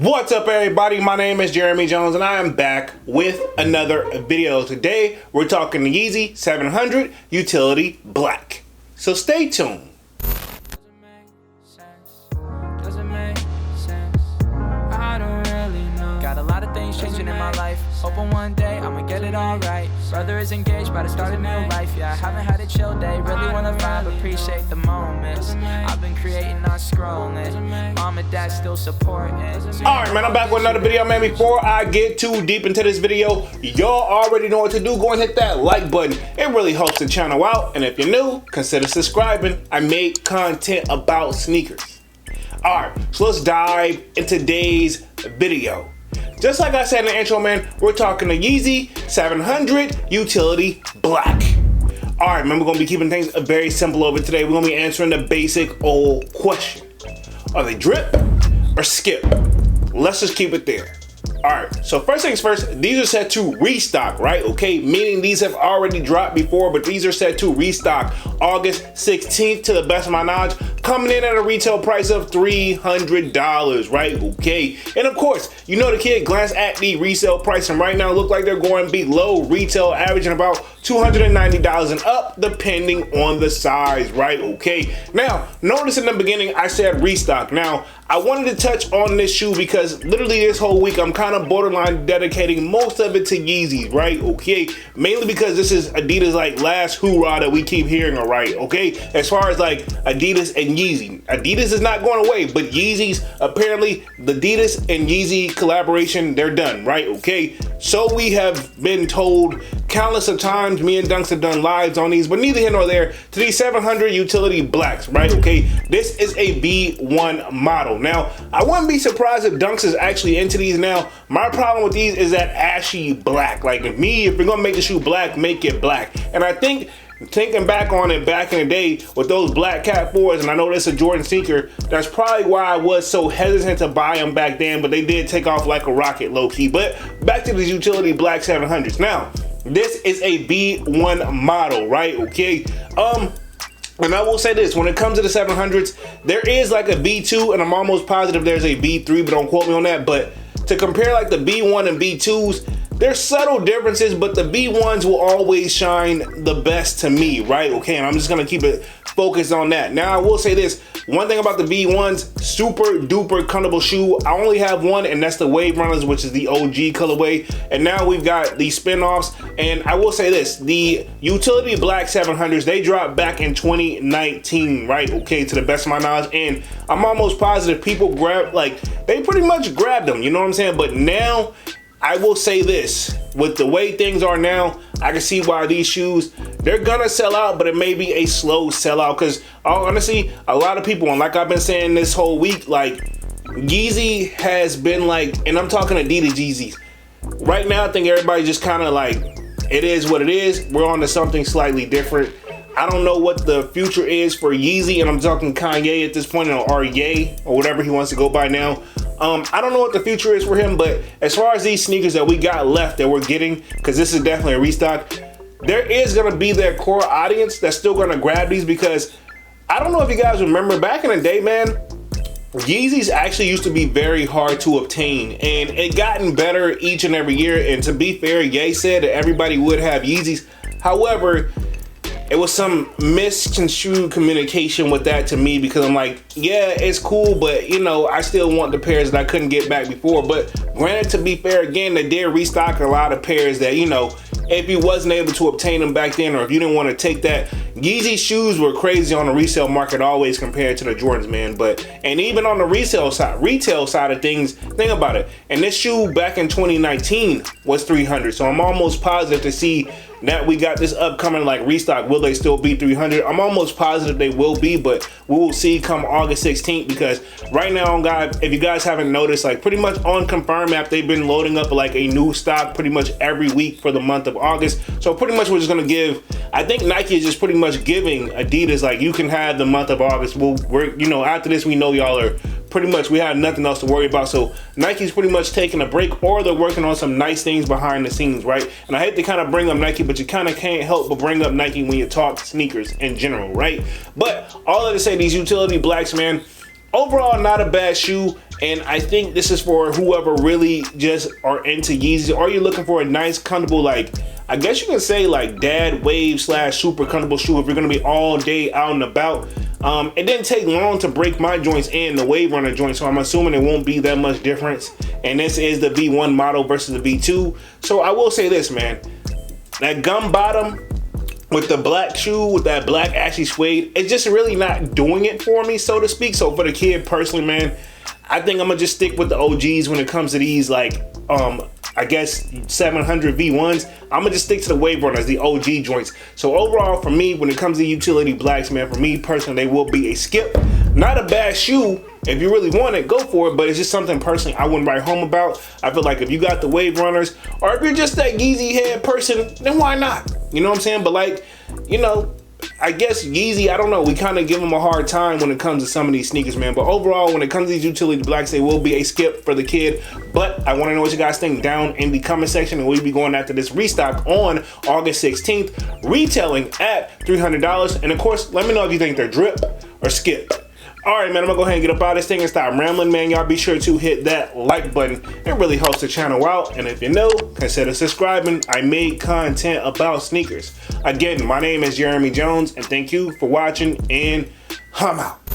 What's up, everybody? My name is Jeremy Jones and I am back with another video. Today we're talking the Yeezy 700 Utility Black, so stay tuned. Doesn't make sense. I don't really know. Got a lot of things changing in my life. Hoping one day I'ma get it all right. Brother is engaged, but I started new life. Yeah, I haven't had a chill day. Really wanna vibe, appreciate the moments. I've been creating, not scrolling. Mom and dad still supporting. Alright, man, I'm back with another video, man. Before I get too deep into this video, y'all already know what to do. Go and hit that like button. It really helps the channel out. And if you're new, consider subscribing. I make content about sneakers. Alright, so let's dive into today's video. Just like I said in the intro, man, we're talking the Yeezy 700 Utility Black. Alright, man, we're going to be keeping things very simple over today. We're going to be answering the basic old question. Are they drip or skip? Let's just keep it there. Alright, so first things first, these are set to restock, right? Okay, meaning these have already dropped before, but these are set to restock August 16th to the best of my knowledge, coming in at a retail price of $300, right? Okay, and of course, you know the kid glanced at the resale price, and right now look like they're going below retail, averaging about $290 and up, depending on the size, right? Okay, now notice in the beginning I said restock. Now I wanted to touch on this shoe because literally this whole week I'm kind of borderline dedicating most of it to Yeezys, right? Okay, mainly because this is Adidas like last hoorah that we keep hearing, all right? Okay, as far as like Adidas and Yeezy, Adidas is not going away, but Yeezys, apparently the Adidas and Yeezy collaboration, they're done, right? Okay, so we have been told countless of times. Me and Dunks have done lives on these, but neither here nor there, to these 700 Utility Blacks, right? Okay, this is a B1 model. Now, I wouldn't be surprised if Dunks is actually into these. Now, my problem with these is that ashy black. Like, if you're gonna make the shoe black, make it black. And I think, thinking back on it back in the day with those black Cat 4s, and I know this is a Jordan sneaker, that's probably why I was so hesitant to buy them back then, but they did take off like a rocket low-key. But back to these Utility Black 700s. Now, this is a B1 model, right? Okay, and I will say this, when it comes to the 700s, there is like a B2, and I'm almost positive there's a B3, but don't quote me on that. But to compare like the B1 and B2s, there's subtle differences, but the B1s will always shine the best to me, right? Okay, and I'm just gonna keep it focused on that. Now, I will say this, one thing about the B1s, super duper comfortable shoe. I only have one, and that's the Wave Runners, which is the OG colorway. And now we've got the spin-offs. And I will say this, the Utility Black 700s, they dropped back in 2019, right? Okay, to the best of my knowledge. And I'm almost positive people they pretty much grabbed them, you know what I'm saying? But now, I will say this, with the way things are now, I can see why these shoes, they're gonna sell out, but it may be a slow sellout, because honestly, a lot of people, and like I've been saying this whole week, like Yeezy has been like, and I'm talking Adidas Yeezys. Right now, I think everybody's just kind of like, it is what it is. We're on to something slightly different. I don't know what the future is for Yeezy, and I'm talking Kanye at this point, or Ye, or whatever he wants to go by now. I don't know what the future is for him, but as far as these sneakers that we got left that we're getting, because this is definitely a restock, there is going to be their core audience that's still going to grab these, because I don't know if you guys remember back in the day, man, Yeezys actually used to be very hard to obtain, and it gotten better each and every year. And to be fair, Ye said that everybody would have Yeezys. However, it was some misconstrued communication with that to me, because I'm like, yeah, it's cool, but you know, I still want the pairs that I couldn't get back before. But granted, to be fair, again, they did restock a lot of pairs that, you know, if you wasn't able to obtain them back then, or if you didn't want to take that, Yeezy shoes were crazy on the resale market always compared to the Jordans, man. But, and even on the retail side of things, think about it. And this shoe back in 2019 was $300. So I'm almost positive to see that we got this upcoming like restock. Will they still be $300? I'm almost positive they will be, but we will see come August 16th, because right now, guys, if you guys haven't noticed, like pretty much on Confirm app, they've been loading up like a new stock pretty much every week for the month of August. So pretty much we're just gonna give, I think Nike is just pretty much giving Adidas, like, you can have the month of August. We're you know, after this, we know y'all are pretty much, we have nothing else to worry about. So Nike's pretty much taking a break, or they're working on some nice things behind the scenes, right? And I hate to kind of bring up Nike, but you kind of can't help but bring up Nike when you talk sneakers in general, right? But all that to say, these Utility Blacks, man, overall not a bad shoe. And I think this is for whoever really just are into Yeezys, or you're looking for a nice, comfortable, like, I guess you can say like dad wave / super comfortable shoe if you're gonna be all day out and about. It didn't take long to break my joints and the Wave Runner joint, so I'm assuming it won't be that much difference. And this is the V1 model versus the V2. So I will say this, man, that gum bottom with the black shoe, with that black ashy suede, it's just really not doing it for me, so to speak. So for the kid personally, man, I think I'm gonna just stick with the OGs when it comes to these, like, I guess 700 V1s. I'm gonna just stick to the Wave Runners, the OG joints. So overall, for me, when it comes to utility blacks, man, for me personally, they will be a skip. Not a bad shoe. If you really want it, go for it, but it's just something personally I wouldn't write home about. I feel like if you got the Wave Runners, or if you're just that Yeezy head person, then why not? You know what I'm saying? But like, you know, I guess Yeezy, I don't know, we kind of give them a hard time when it comes to some of these sneakers, man. But overall, when it comes to these utility blacks, they will be a skip for the kid. But I want to know what you guys think down in the comment section, and we'll be going after this restock on August 16th, retailing at $300. And of course, let me know if you think they're drip or skip. All right, man, I'm gonna go ahead and get up out of this thing and stop rambling, man. Y'all be sure to hit that like button. It really helps the channel out. And if you're new, consider subscribing. I made content about sneakers. Again, my name is Jeremy Jones, and thank you for watching, and I'm out.